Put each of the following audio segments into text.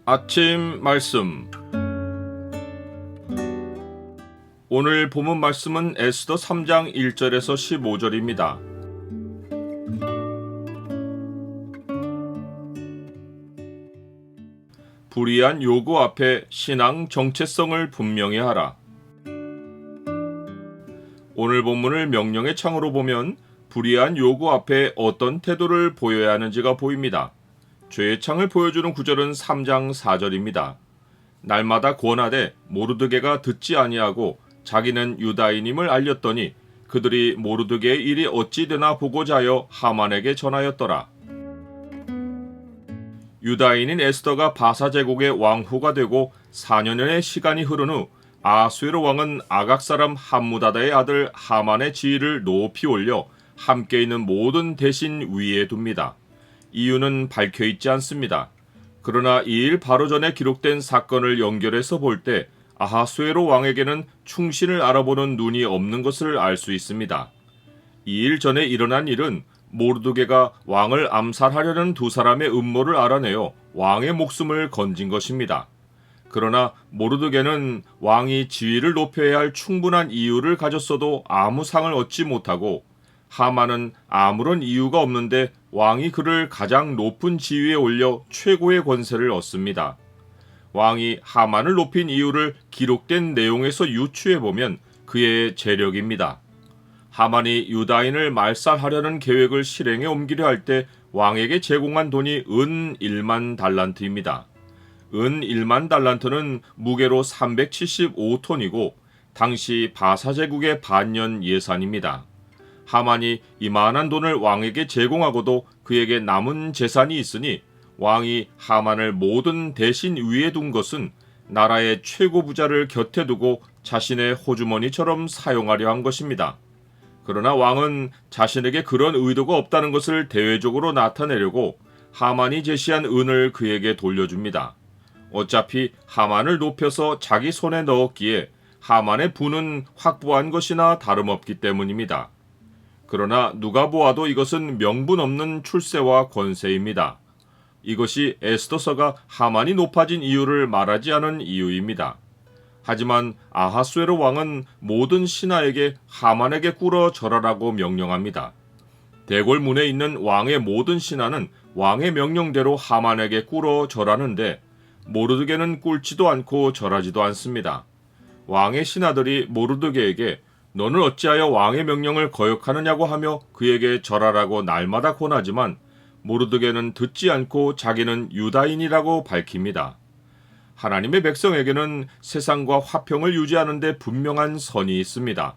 아침 말씀. 오늘 본문 말씀은 에스더 3장 1절에서 15절입니다. 불의한 요구 앞에 신앙 정체성을 분명히 하라. 오늘 본문을 명령의 창으로 보면 불의한 요구 앞에 어떤 태도를 보여야 하는지가 보입니다. 죄의 창을 보여주는 구절은 3장 4절입니다. 날마다 권하되 모르드게가 듣지 아니하고 자기는 유다인임을 알렸더니 그들이 모르드게의 일이 어찌 되나 보고자 하여 하만에게 전하였더라. 유다인인 에스더가 바사 제국의 왕후가 되고 4년의 시간이 흐른 후 아수에로 왕은 아각 사람 함무다다의 아들 하만의 지위를 높이 올려 함께 있는 모든 대신 위에 둡니다. 이유는 밝혀있지 않습니다. 그러나 이 일 바로 전에 기록된 사건을 연결해서 볼 때 아하수에로 왕에게는 충신을 알아보는 눈이 없는 것을 알 수 있습니다. 이 일 전에 일어난 일은 모르드게가 왕을 암살하려는 두 사람의 음모를 알아내어 왕의 목숨을 건진 것입니다. 그러나 모르드게는 왕이 지위를 높여야 할 충분한 이유를 가졌어도 아무 상을 얻지 못하고 하만은 아무런 이유가 없는데 왕이 그를 가장 높은 지위에 올려 최고의 권세를 얻습니다. 왕이 하만을 높인 이유를 기록된 내용에서 유추해보면 그의 재력입니다. 하만이 유다인을 말살하려는 계획을 실행에 옮기려 할 때 왕에게 제공한 돈이 은 1만 달란트입니다. 은 1만 달란트는 무게로 375톤이고 당시 바사 제국의 반년 예산입니다. 하만이 이만한 돈을 왕에게 제공하고도 그에게 남은 재산이 있으니 왕이 하만을 모든 대신 위에 둔 것은 나라의 최고 부자를 곁에 두고 자신의 호주머니처럼 사용하려 한 것입니다. 그러나 왕은 자신에게 그런 의도가 없다는 것을 대외적으로 나타내려고 하만이 제시한 은을 그에게 돌려줍니다. 어차피 하만을 높여서 자기 손에 넣었기에 하만의 부는 확보한 것이나 다름없기 때문입니다. 그러나 누가 보아도 이것은 명분 없는 출세와 권세입니다. 이것이 에스더서가 하만이 높아진 이유를 말하지 않은 이유입니다. 하지만 아하수에로 왕은 모든 신하에게 하만에게 꿇어 절하라고 명령합니다. 대궐문에 있는 왕의 모든 신하는 왕의 명령대로 하만에게 꿇어 절하는데 모르드게는 꿇지도 않고 절하지도 않습니다. 왕의 신하들이 모르드게에게 너는 어찌하여 왕의 명령을 거역하느냐고 하며 그에게 절하라고 날마다 권하지만 모르드게는 듣지 않고 자기는 유다인이라고 밝힙니다. 하나님의 백성에게는 세상과 화평을 유지하는 데 분명한 선이 있습니다.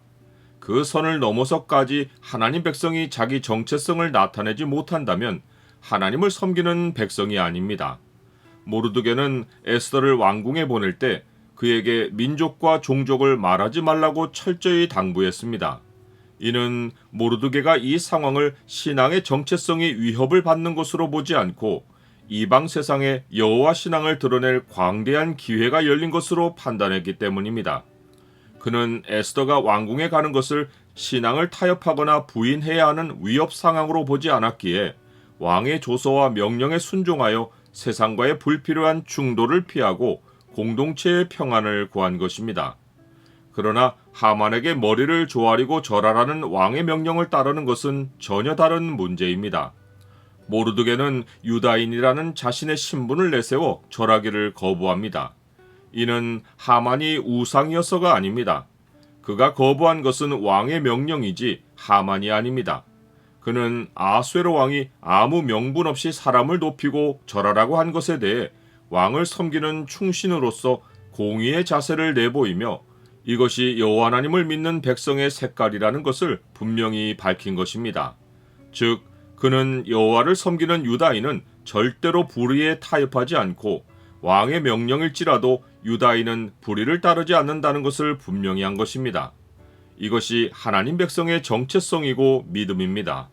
그 선을 넘어서까지 하나님 백성이 자기 정체성을 나타내지 못한다면 하나님을 섬기는 백성이 아닙니다. 모르드게는 에스더를 왕궁에 보낼 때 그에게 민족과 종족을 말하지 말라고 철저히 당부했습니다. 이는 모르드게가 이 상황을 신앙의 정체성이 위협을 받는 것으로 보지 않고 이방 세상에 여호와 신앙을 드러낼 광대한 기회가 열린 것으로 판단했기 때문입니다. 그는 에스더가 왕궁에 가는 것을 신앙을 타협하거나 부인해야 하는 위협 상황으로 보지 않았기에 왕의 조서와 명령에 순종하여 세상과의 불필요한 충돌을 피하고 공동체의 평안을 구한 것입니다. 그러나 하만에게 머리를 조아리고 절하라는 왕의 명령을 따르는 것은 전혀 다른 문제입니다. 모르드게는 유다인이라는 자신의 신분을 내세워 절하기를 거부합니다. 이는 하만이 우상이어서가 아닙니다. 그가 거부한 것은 왕의 명령이지 하만이 아닙니다. 그는 아수에로 왕이 아무 명분 없이 사람을 높이고 절하라고 한 것에 대해 왕을 섬기는 충신으로서 공의의 자세를 내보이며 이것이 여호와 하나님을 믿는 백성의 색깔이라는 것을 분명히 밝힌 것입니다. 즉 그는 여호와를 섬기는 유다인은 절대로 불의에 타협하지 않고 왕의 명령일지라도 유다인은 불의를 따르지 않는다는 것을 분명히 한 것입니다. 이것이 하나님 백성의 정체성이고 믿음입니다.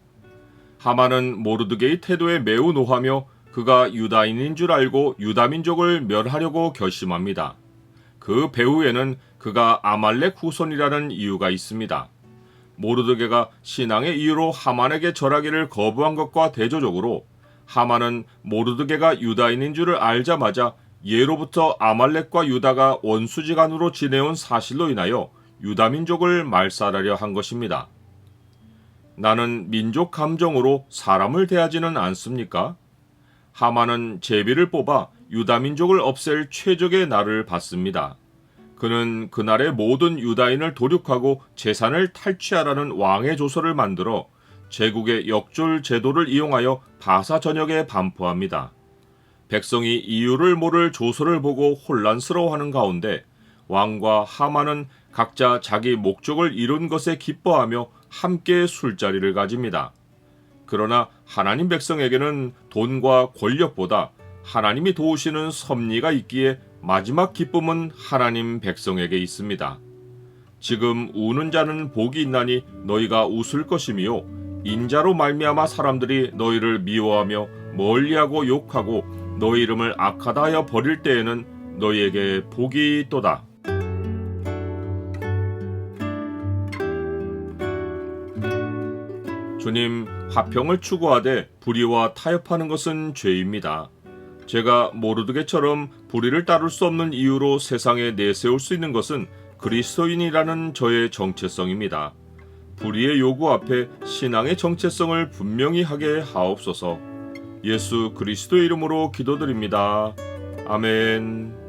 하만은 모르드게의 태도에 매우 노하며 그가 유다인인 줄 알고 유다민족을 멸하려고 결심합니다. 그 배후에는 그가 아말렉 후손이라는 이유가 있습니다. 모르드게가 신앙의 이유로 하만에게 절하기를 거부한 것과 대조적으로 하만은 모르드게가 유다인인 줄을 알자마자 예로부터 아말렉과 유다가 원수지간으로 지내온 사실로 인하여 유다민족을 말살하려 한 것입니다. 나는 민족 감정으로 사람을 대하지는 않습니까? 하만은 제비를 뽑아 유다민족을 없앨 최적의 날을 봤습니다. 그는 그날의 모든 유다인을 도륙하고 재산을 탈취하라는 왕의 조서를 만들어 제국의 역졸 제도를 이용하여 바사 전역에 반포합니다. 백성이 이유를 모를 조서를 보고 혼란스러워하는 가운데 왕과 하만은 각자 자기 목적을 이룬 것에 기뻐하며 함께 술자리를 가집니다. 그러나 하나님 백성에게는 돈과 권력보다 하나님이 도우시는 섭리가 있기에 마지막 기쁨은 하나님 백성에게 있습니다. 지금 우는 자는 복이 있나니 너희가 웃을 것이며 인자로 말미암아 사람들이 너희를 미워하며 멀리하고 욕하고 너희 이름을 악하다 하여 버릴 때에는 너희에게 복이 있도다. 주님, 화평을 추구하되 불의와 타협하는 것은 죄입니다. 제가 모르드게처럼 불의를 따를 수 없는 이유로 세상에 내세울 수 있는 것은 그리스도인이라는 저의 정체성입니다. 불의의 요구 앞에 신앙의 정체성을 분명히 하게 하옵소서. 예수 그리스도의 이름으로 기도드립니다. 아멘.